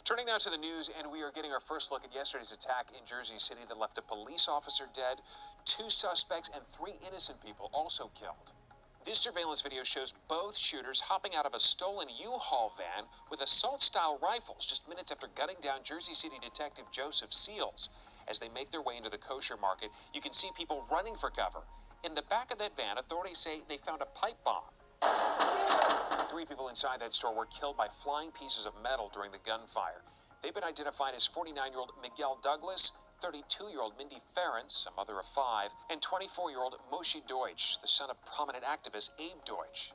Turning now to the news, and we are getting our first look at yesterday's attack in Jersey City that left a police officer dead, 2 suspects, and 3 innocent people also killed. This surveillance video shows both shooters hopping out of a stolen U-Haul van with assault-style rifles just minutes after gunning down Jersey City detective Joseph Seals. As they make their way into the kosher market, you can see people running for cover. In the back of that van, authorities say they found a pipe bomb. 3 people inside that store were killed by flying pieces of metal during the gunfire. They've been identified as 49-year-old Miguel Douglas, 32-year-old Mindy Ferentz, a mother of 5, and 24-year-old Moshe Deutsch, the son of prominent activist Abe Deutsch.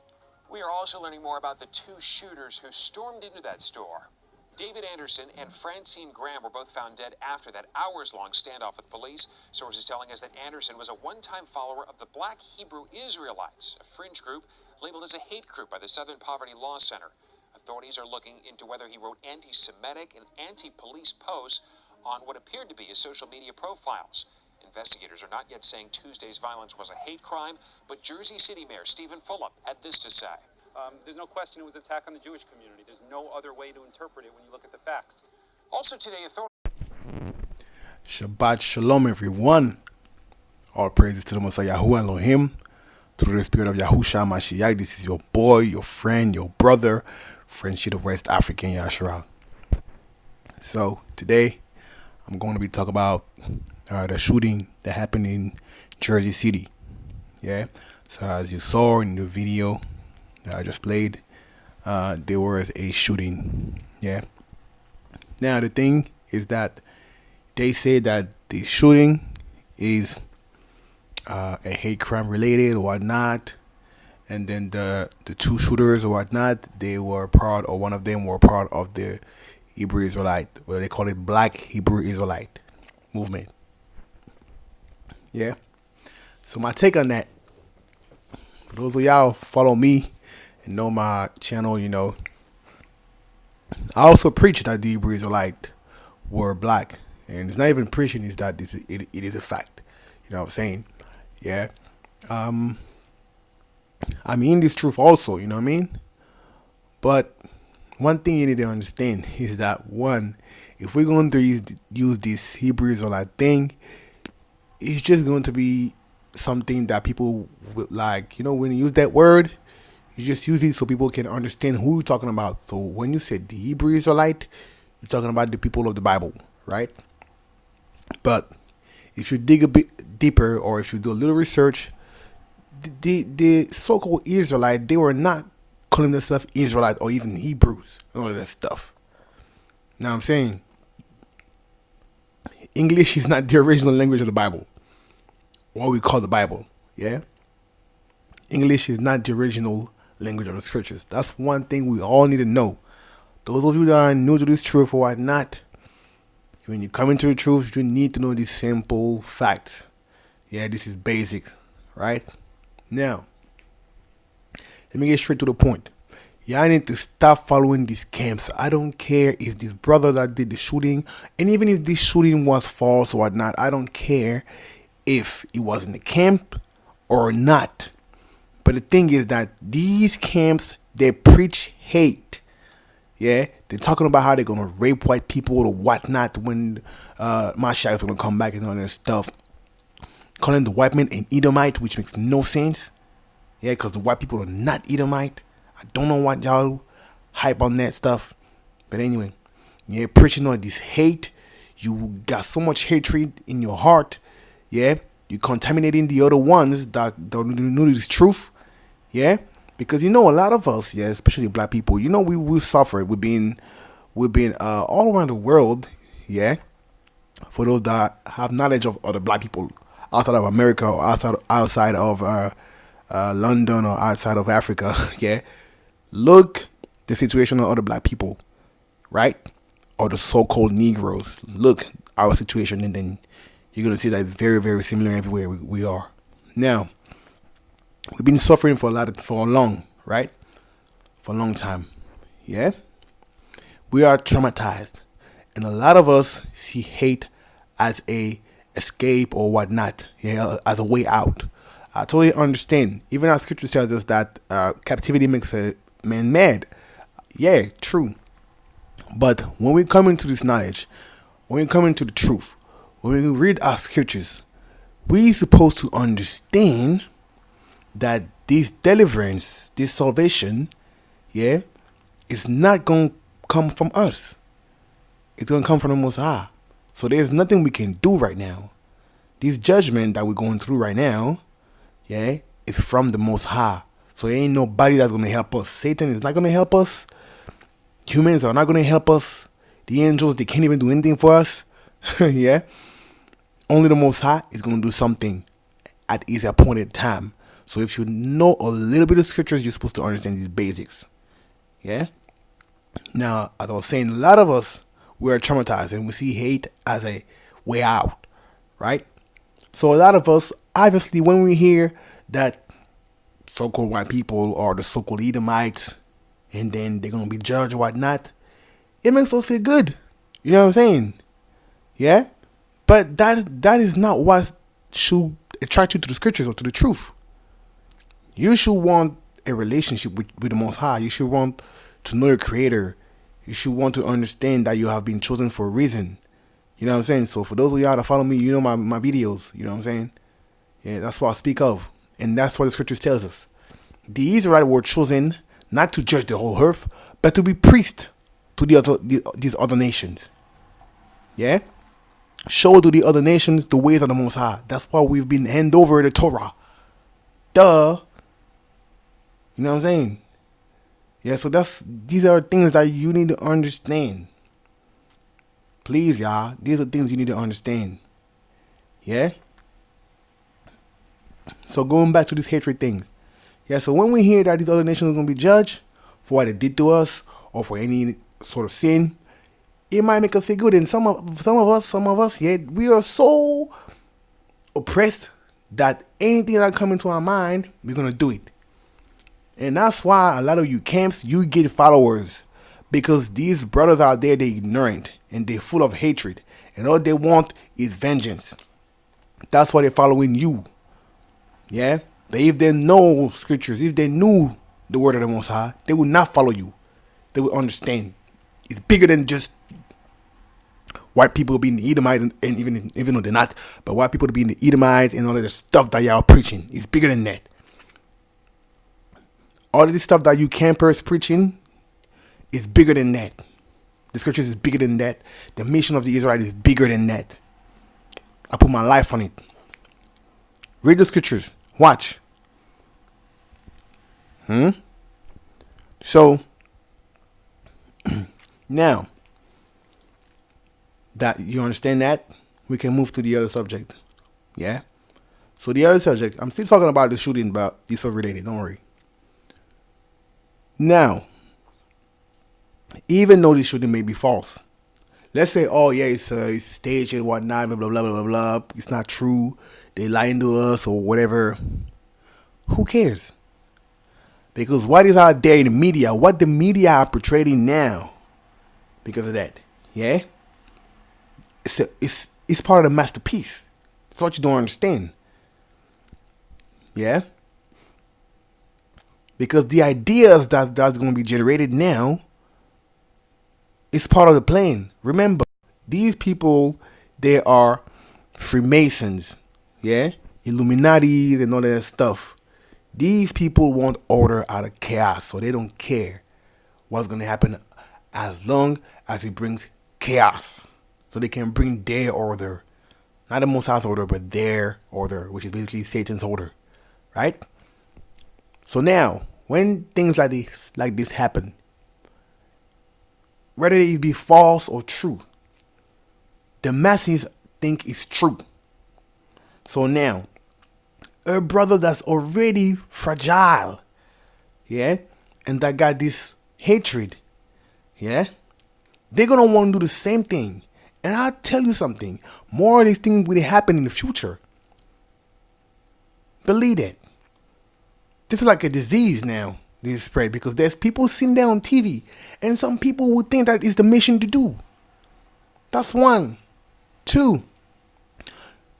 We are also learning more about the 2 shooters who stormed into that store. David Anderson and Francine Graham were both found dead after that hours-long standoff with police. Sources telling us that Anderson was a one-time follower of the Black Hebrew Israelites, a fringe group labeled as a hate group by the Southern Poverty Law Center. Authorities are looking into whether he wrote anti-Semitic and anti-police posts on what appeared to be his social media profiles. Investigators are not yet saying Tuesday's violence was a hate crime, but Jersey City Mayor Stephen Fulop had this to say. There's no question it was an attack on the Jewish community. There's no other way to interpret it when you look at the facts. Also today, Shabbat shalom, everyone. All praises to the Most High YAHUAH Elohim, through the spirit of YAHUSHA Mashiach. This is your boy, your friend, your brother, Friendship of West African Yasharal. So today, I'm going to be talking about the shooting that happened in Jersey City. Yeah. So as you saw in the video that I just played, there was a shooting. Yeah. Now the thing is that they say that the shooting is a hate crime related or whatnot, and then the 2 shooters or whatnot, they were part, or one of them were part of the Hebrew Israelite, well, they call it Black Hebrew Israelite movement. Yeah. So my take on that, for those of y'all who follow me and know my channel, you know, I also preach that the Hebrew Israelite were black. And it's not even preaching, it's that it is a fact. You know what I'm saying? Yeah. I mean this truth also, you know what I mean? But one thing you need to understand is that, one, if we're going to use this Hebrew Israelite thing, it's just going to be something that people would like. You know, when you use that word, you just use it so people can understand who you're talking about. So when you said the Hebrew Israelite, you're talking about the people of the Bible, right? But if you dig a bit deeper, or if you do a little research, the so-called Israelite, they were not calling themselves Israelite or even Hebrews, all of that stuff. Now I'm saying, English is not the original language of the Bible, what we call the Bible. Yeah, English is not the original language of the scriptures. That's one thing we all need to know. Those of you that are new to this truth or whatnot, when you come into the truth, you need to know these simple facts. Yeah, this is basic, right? Now, let me get straight to the point. Y'all need to stop following these camps. I don't care if this brother that did the shooting, and even if this shooting was false or whatnot, I don't care if it was in the camp or not. But the thing is that these camps, they preach hate. Yeah, they're talking about how they're going to rape white people or whatnot when Mashiach is going to come back and all that stuff. Calling the white man an Edomite, which makes no sense. Yeah, because the white people are not Edomite. I don't know what y'all hype on that stuff. But anyway, yeah, preaching on this hate. You got so much hatred in your heart. Yeah, you're contaminating the other ones that don't know this truth. Yeah, because you know a lot of us, yeah, especially black people, you know we suffer. We've been all around the world. Yeah, for those that have knowledge of other black people outside of America or outside of London or outside of Africa. Yeah, look the situation of other black people, right? Or the so-called Negroes. Look our situation, and then you're gonna see that it's very, very similar everywhere we are. Now, we've been suffering for a long time. Yeah, we are traumatized, and a lot of us see hate as a escape or whatnot. Yeah, as a way out. I totally understand. Even our scripture tells us that captivity makes a man mad. Yeah, true. But when we come into this knowledge, when we come into the truth, when we read our scriptures, we supposed to understand that this deliverance, this salvation, yeah, is not going to come from us. It's going to come from the Most High. So there's nothing we can do right now. This judgment that we're going through right now, yeah, is from the Most High. So there ain't nobody that's going to help us. Satan is not going to help us. Humans are not going to help us. The angels, they can't even do anything for us. Yeah. Only the Most High is going to do something at his appointed time. So if you know a little bit of scriptures, you're supposed to understand these basics. Yeah. Now, as I was saying, a lot of us, we are traumatized and we see hate as a way out. Right? So a lot of us, obviously, when we hear that so-called white people or the so-called Edomites, and then they're going to be judged or whatnot, it makes us feel good. You know what I'm saying? Yeah? But that is not what should attract you to the scriptures or to the truth. You should want a relationship with the Most High. You should want to know your Creator. You should want to understand that you have been chosen for a reason. You know what I'm saying? So for those of y'all that follow me, you know my videos. You know what I'm saying? Yeah, that's what I speak of. And that's what the scriptures tells us. The Israelites were chosen not to judge the whole earth, but to be priests to these other nations. Yeah? Show to the other nations the ways of the Most High. That's why we've been handed over the Torah. Duh. You know what I'm saying? Yeah, so these are things that you need to understand. Please, y'all. These are things you need to understand. Yeah? So going back to these hatred things. Yeah, so when we hear that these other nations are going to be judged for what they did to us or for any sort of sin, it might make us feel good. And some of us, yeah, we are so oppressed that anything that comes into our mind, we're going to do it. And that's why a lot of you camps, you get followers. Because these brothers out there, they're ignorant and they're full of hatred. And all they want is vengeance. That's why they're following you. Yeah? But if they know scriptures, if they knew the word of the Most High, they would not follow you. They would understand. It's bigger than just white people being the Edomites, and even though they're not, but white people being the Edomites and all of the stuff that y'all preaching. It's bigger than that. All of this stuff that you campers preaching is bigger than that. The scriptures is bigger than that. The mission of the Israelite is bigger than that. I put my life on it. Read the scriptures. Watch. So, now that you understand that, we can move to the other subject. Yeah? So the other subject, I'm still talking about the shooting, but it's so related, don't worry. Now, even though this shooting may be false, let's say, oh yeah, it's staged and whatnot, blah, blah, blah, blah, blah. It's not true. They lying to us or whatever. Who cares? Because what is out there in the media, what the media are portraying now, because of that, yeah? It's part of the masterpiece. That's what you don't understand. Yeah? Because the ideas that's going to be generated now is part of the plan. Remember, these people, they are Freemasons, yeah? Illuminati and all that stuff. These people want order out of chaos, so they don't care what's going to happen as long as it brings chaos. So they can bring their order. Not the Most High's order, but their order, which is basically Satan's order. Right? So now, when things like this happen, whether it be false or true, the masses think it's true. So now, a brother that's already fragile, yeah, and that got this hatred, yeah, they're going to want to do the same thing. And I'll tell you something, more of these things will happen in the future. Believe it. This is like a disease now, this spread, because there's people sitting there on TV, and some people would think that is the mission to do. That's one. Two,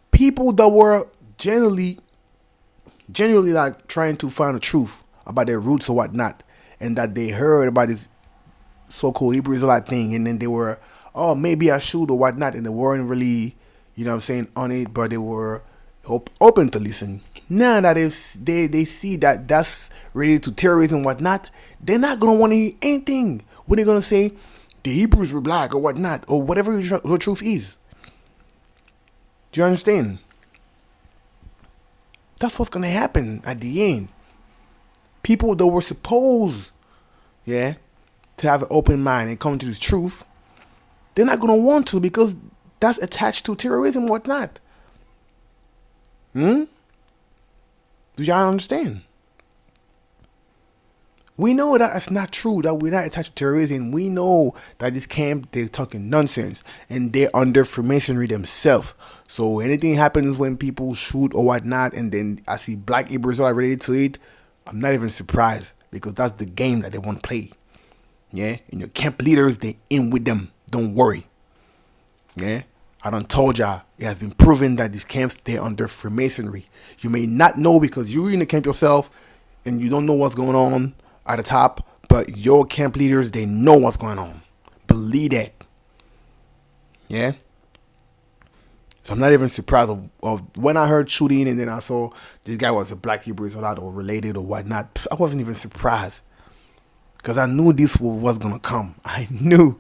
people that were genuinely like trying to find the truth about their roots or whatnot, and that they heard about this so-called Hebrew Israelite thing, and then they were, oh, maybe I should or whatnot, and they weren't really, you know what I'm saying, on it, but they were open to listen. Now that they see that that's related to terrorism and whatnot, they're not going to want to hear anything. What are they going to say? The Hebrews were black or whatnot, or whatever the truth is. Do you understand? That's what's going to happen at the end. People that were supposed, to have an open mind and come to the truth, they're not going to want to, because that's attached to terrorism and whatnot. Do y'all understand? We know that it's not true, that we're not attached to terrorism. We know that this camp, they're talking nonsense, and they're under Freemasonry themselves. So anything happens when people shoot or whatnot, and then I see black Hebrews are related to it, I'm not even surprised, because that's the game that they want to play. Yeah, and your camp leaders, they in with them. Don't worry. Yeah, I done told y'all, it has been proven that these camps, they're under Freemasonry. You may not know because you're in the camp yourself and you don't know what's going on at the top, but your camp leaders, they know what's going on. Believe that. Yeah. So I'm not even surprised of when I heard shooting, and then I saw this guy was a black Hebrew Israelite or related or whatnot. I wasn't even surprised, because I knew this was going to come. I knew.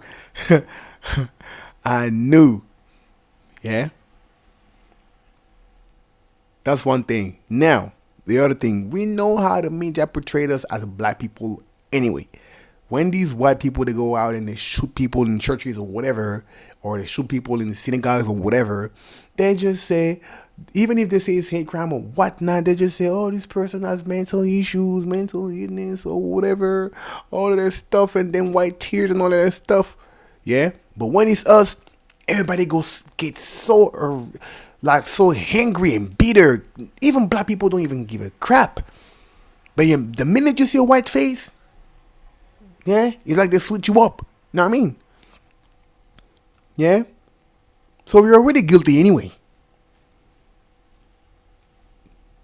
I knew. Yeah. That's one thing. Now, the other thing, we know how the media portrayed us as black people anyway. When these white people, they go out and they shoot people in churches or whatever, or they shoot people in the synagogues or whatever, they just say, even if they say it's hate crime or whatnot, they just say, oh, this person has mental issues, mental illness or whatever, all of that stuff, and then white tears and all of that stuff. Yeah. But when it's us, everybody gets so so angry and bitter. Even black people don't even give a crap. But the minute you see a white face, it's like they switch you up. You know what I mean? Yeah. So we're already guilty anyway.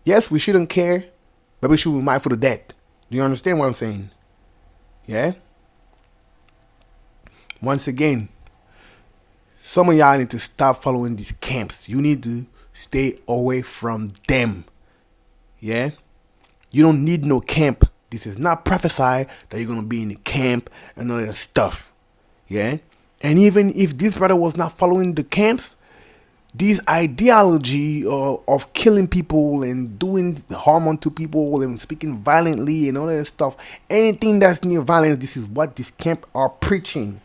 Yes, we shouldn't care, but we should be mindful of that. Do you understand what I'm saying? Yeah. Once again, some of y'all need to stop following these camps. You need to stay away from them. Yeah? You don't need no camp. This is not prophesied that you're going to be in the camp and all that stuff. Yeah? And even if this brother was not following the camps, this ideology of killing people and doing harm unto people and speaking violently and all that stuff, anything that's near violence, this is what this camp are preaching.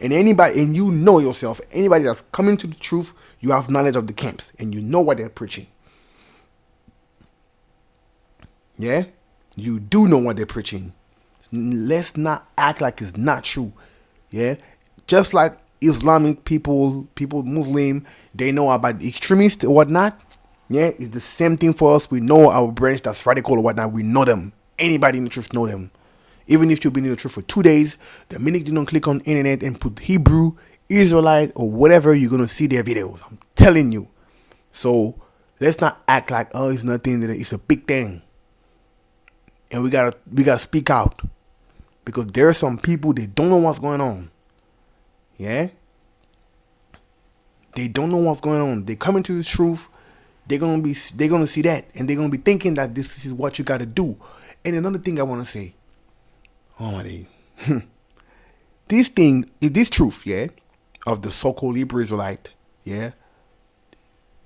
And anybody, and you know yourself, anybody that's coming to the truth, you have knowledge of the camps and you know what they're preaching. Yeah? You do know what they're preaching. Let's not act like it's not true. Yeah? Just like Islamic people, Muslim, they know about extremists or whatnot. Yeah? It's the same thing for us. We know our branch that's radical or whatnot. We know them. Anybody in the truth know them. Even if you've been in the truth for 2 days, the minute you don't click on the internet and put Hebrew, Israelite, or whatever, you're going to see their videos. I'm telling you. So let's not act like, oh, it's nothing. It's a big thing. And we gotta speak out. Because there are some people, they don't know what's going on. Yeah? They don't know what's going on. They come into the truth. They're gonna see that. And they're gonna be thinking that this is what you gotta do. And another thing I wanna say. Oh my day. This truth, of the so-called Hebrew Israelite, the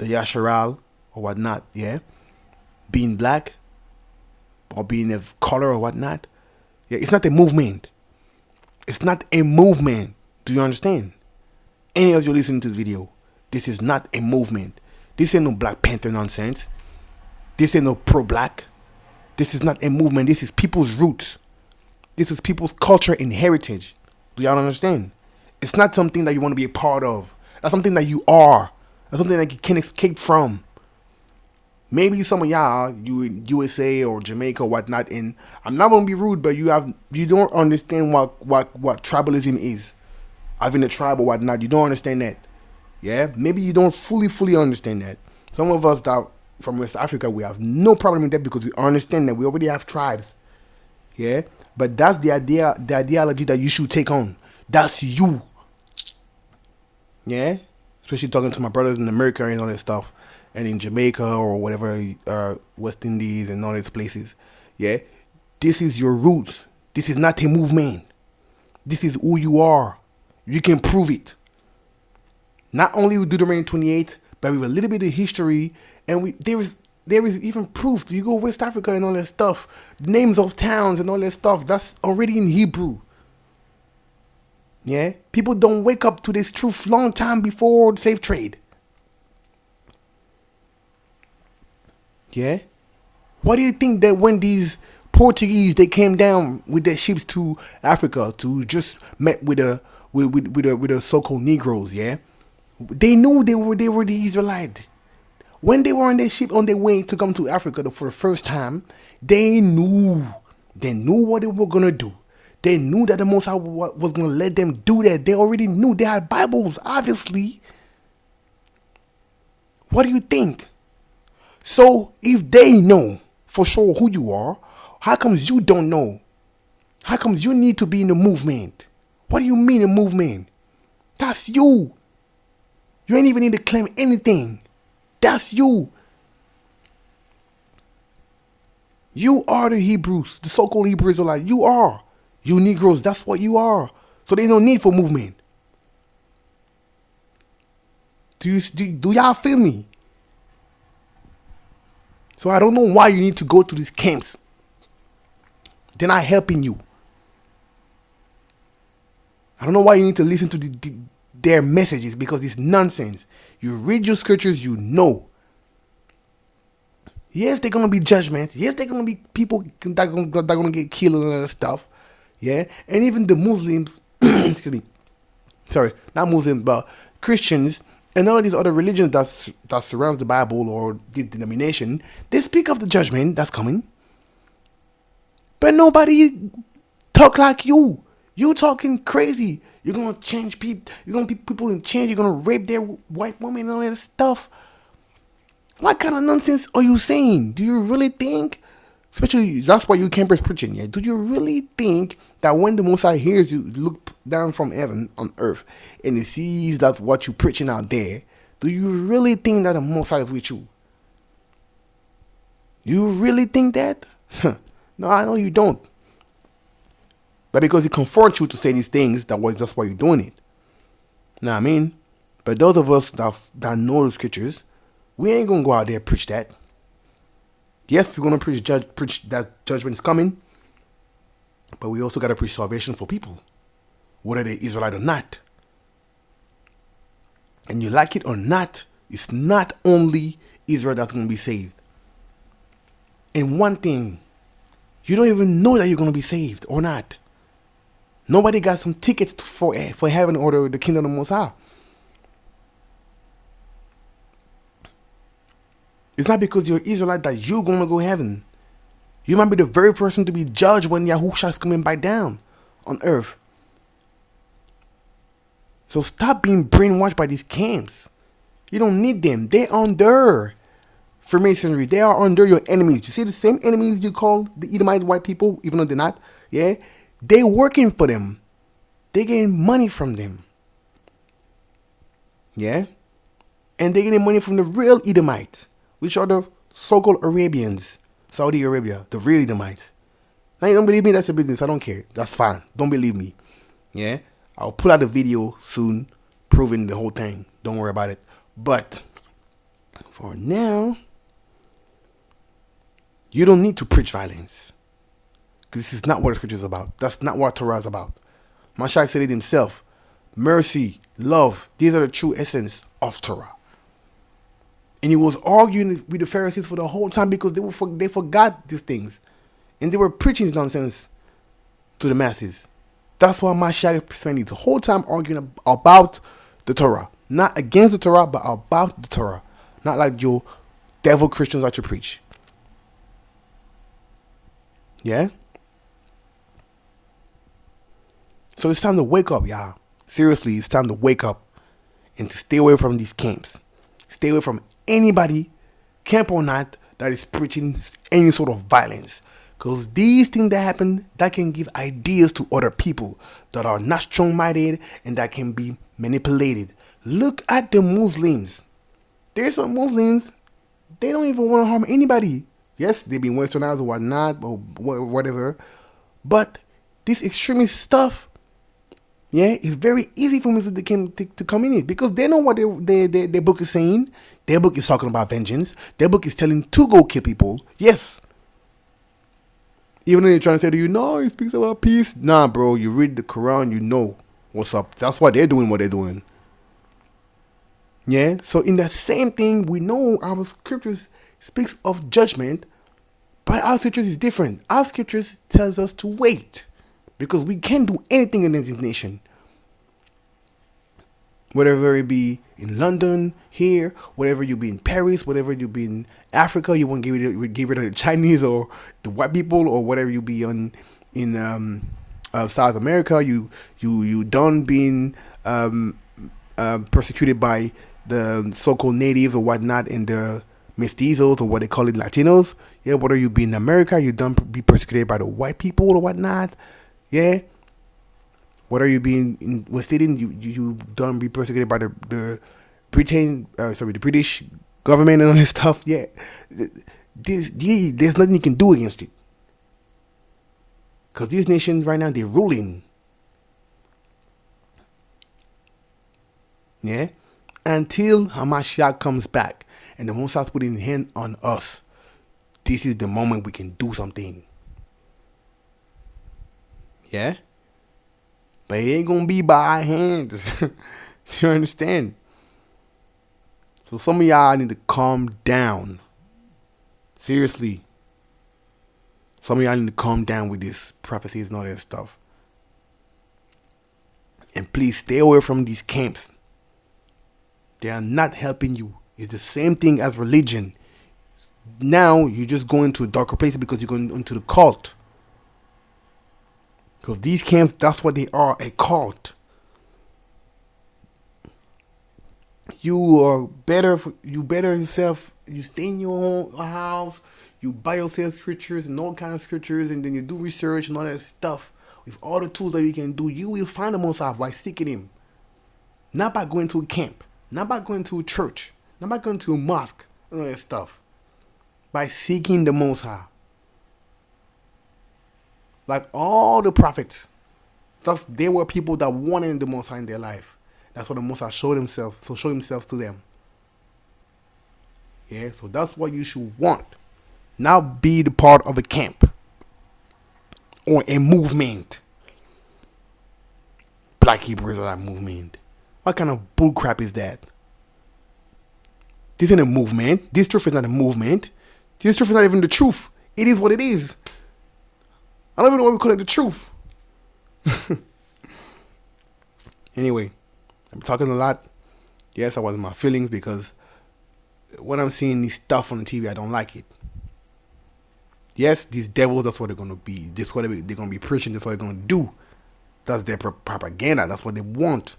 Yasharal or whatnot, being black or being of color or whatnot, it's not a movement. It's not a movement. Do you understand? Any of you listening to this video, this is not a movement. This ain't no Black Panther nonsense. This ain't no pro-black. This is not a movement. This is people's roots. This is people's culture and heritage. Do y'all understand? It's not something that you want to be a part of. That's something that you are. That's something that you can't escape from. Maybe some of y'all, you in USA or Jamaica or whatnot, and I'm not going to be rude, but you don't understand what tribalism is. Having a tribe or whatnot, you don't understand that. Yeah? Maybe you don't fully understand that. Some of us that from West Africa, we have no problem with that because we understand that we already have tribes. Yeah? But that's the ideology that you should take on. That's you. Yeah? Especially talking to my brothers in America and all that stuff. And in Jamaica or whatever, West Indies and all these places. Yeah? This is your roots. This is not a movement. This is who you are. You can prove it. Not only with Deuteronomy 28, but with a little bit of history. And there is even proof. You go West Africa and all that stuff. Names of towns and all that stuff. That's already in Hebrew. Yeah? People don't wake up to this truth long time before the slave trade. Yeah? Why do you think that when these Portuguese, they came down with their ships to Africa to just met with the so-called Negroes, yeah? They knew they were the Israelite. When they were on their ship on their way to come to Africa for the first time, they knew what they were gonna do. They knew that the Most High was gonna let them do that. They already knew. They had Bibles, obviously. What do you think? So if they know for sure who you are, how comes you don't know? How comes you need to be in the movement? What do you mean a movement? That's you. You ain't even need to claim anything. That's you. You are the Hebrews, the so-called Hebrew Israelites. You are. You Negroes, that's what you are. So there's no need for movement. Do y'all feel me? So I don't know why you need to go to these camps. They're not helping you. I don't know why you need to listen to their messages, because it's nonsense. You read your scriptures, you know. Yes, they're going to be judgment. Yes, they're going to be people that are going to get killed and all that stuff. Yeah. And even the Muslims, excuse me. Sorry, not Muslims, but Christians and all of these other religions that surrounds the Bible or the denomination, they speak of the judgment that's coming. But nobody talk like you. You talking crazy. You're going to change people. You're going to put people in chains. You're going to rape their white women and all that stuff. What kind of nonsense are you saying? Do you really think, especially that's why you campers preaching, yeah? Do you really think that when the Most High hears you look down from heaven on earth and he sees that's what you're preaching out there, do you really think that the Most High is with you? You really think that? No, I know you don't. But because he comforts you to say these things, that's why you're doing it. Know what I mean? But those of us that know the scriptures, we ain't gonna go out there and preach that. Yes, we're gonna preach that judgment is coming, but we also gotta preach salvation for people, whether they're Israelite or not. And you like it or not, it's not only Israel that's gonna be saved. And one thing, you don't even know that you're gonna be saved or not. Nobody got some tickets for heaven or the kingdom of the Most High. It's not because you're Israelite that you're going to go heaven. You might be the very person to be judged when YAHUSHA is coming back down on earth. So stop being brainwashed by these camps. You don't need them. They're under Freemasonry. They are under your enemies. You see the same enemies you call the Edomite white people, even though they're not? Yeah? They're working for them. They're getting money from them. Yeah? And they're getting money from the real Edomites, which are the so-called Arabians, Saudi Arabia, the real Edomites. Now you don't believe me? That's a business. I don't care. That's fine. Don't believe me. Yeah? I'll pull out a video soon proving the whole thing. Don't worry about it. But for now, you don't need to preach violence. This is not what the scripture is about. That's not what Torah is about. Mashiach said it himself. Mercy, love, these are the true essence of Torah. And he was arguing with the Pharisees for the whole time because they forgot these things. And they were preaching nonsense to the masses. That's why Mashiach spent the whole time arguing about the Torah. Not against the Torah, but about the Torah. Not like your devil Christians like to preach. Yeah? So it's time to wake up, y'all. Seriously, it's time to wake up and to stay away from these camps. Stay away from anybody, camp or not, that is preaching any sort of violence. Because these things that happen, that can give ideas to other people that are not strong-minded and that can be manipulated. Look at the Muslims. There's some Muslims, they don't even want to harm anybody. Yes, they've been westernized or whatnot, or whatever. But this extremist stuff, yeah, it's very easy for Muslims to come in it because they know what their book is saying. Their book is talking about vengeance. Their book is telling to go kill people. Yes. Even though they're trying to say to you, no, it speaks about peace. Nah, bro, you read the Quran, you know what's up. That's why they're doing what they're doing. Yeah, so in that same thing, we know our scriptures speaks of judgment, but our scriptures is different. Our scriptures tells us to wait because we can't do anything in this nation. Whatever it be in London, here, whatever you be in Paris, whatever you be in Africa, you won't give it to the Chinese or the white people or whatever you be in South America. You done being persecuted by the so-called natives or whatnot and the mestizos or what they call it, Latinos. Yeah, whether you be in America, you done be persecuted by the white people or whatnot. Yeah. Whether you be in West Indian, you done be persecuted by the British government and all this stuff. Yeah. There's nothing you can do against it. Because these nations right now, they're ruling. Yeah. Until Hamashiach comes back and the Most High putting his hand on us, this is the moment we can do something. Yeah? But it ain't gonna be by our hands. You understand? So some of y'all need to calm down. Seriously. Some of y'all need to calm down with this prophecies and all that stuff. And please stay away from these camps. They are not helping you. It's the same thing as religion. Now you're just going to a darker place because you're going into the cult. Because these camps, that's what they are, a cult. You better yourself. You stay in your own house. You buy yourself scriptures and all kind of scriptures, and then you do research and all that stuff. With all the tools that you can do, you will find the Most High by seeking Him. Not by going to a camp. Not by going to a church. Not by going to a mosque and all that stuff. By seeking the Most High. Like all the prophets. They were people that wanted the Most High in their life. That's what the Most High showed himself. So show himself to them. Yeah, so that's what you should want. Not be the part of a camp. Or a movement. Black Hebrew Israelite movement. What kind of bullcrap is that? This ain't a movement. This truth is not a movement. This truth is not even the truth. It is what it is. I don't even know why we call it the truth. Anyway, I'm talking a lot. Yes, I was in my feelings because when I'm seeing this stuff on the TV, I don't like it. Yes, these devils, that's what they're going to be. That's what they're going to be preaching. That's what they're going to do. That's their propaganda. That's what they want.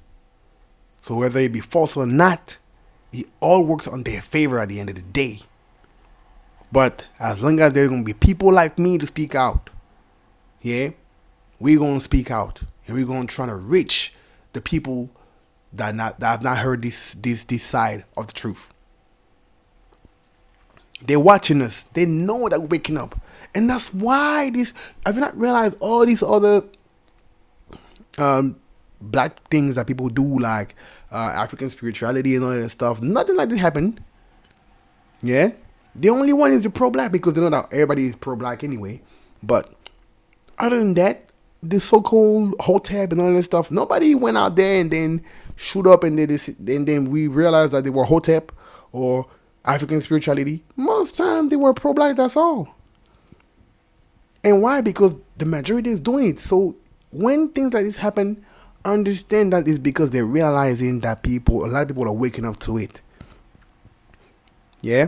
So whether it be false or not, it all works on their favor at the end of the day. But as long as there's going to be people like me to speak out, yeah, we're going to speak out. And we're going to try to reach the people that have not heard this side of the truth. They're watching us. They know that we're waking up. And that's why have you not realized all these other black things that people do, like African spirituality and all that stuff, nothing like this happened. Yeah? The only one is the pro-black, because they know that everybody is pro-black anyway. But other than that, the so-called Hotep and all that stuff, nobody went out there and then shoot up and then we realized that they were Hotep or African spirituality. Most times they were pro-black, that's all. And why? Because the majority is doing it. So when things like this happen, understand that it's because they're realizing that a lot of people are waking up to it. Yeah?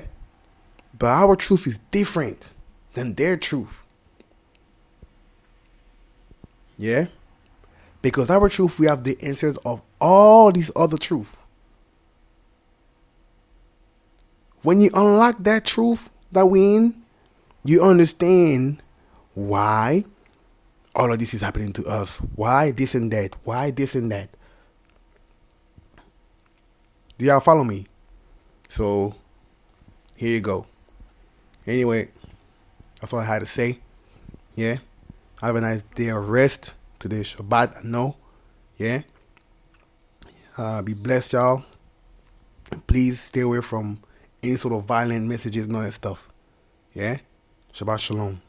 But our truth is different than their truth. Yeah? Because our truth, we have the answers of all these other truth. When you unlock that truth that we in, you understand why all of this is happening to us. Why this and that? Why this and that? Do y'all follow me? So, here you go. Anyway, that's all I had to say. Yeah. Have a nice day of rest. Today Shabbat, I know. Yeah. Be blessed, y'all. Please stay away from any sort of violent messages and all that stuff. Yeah. Shabbat shalom.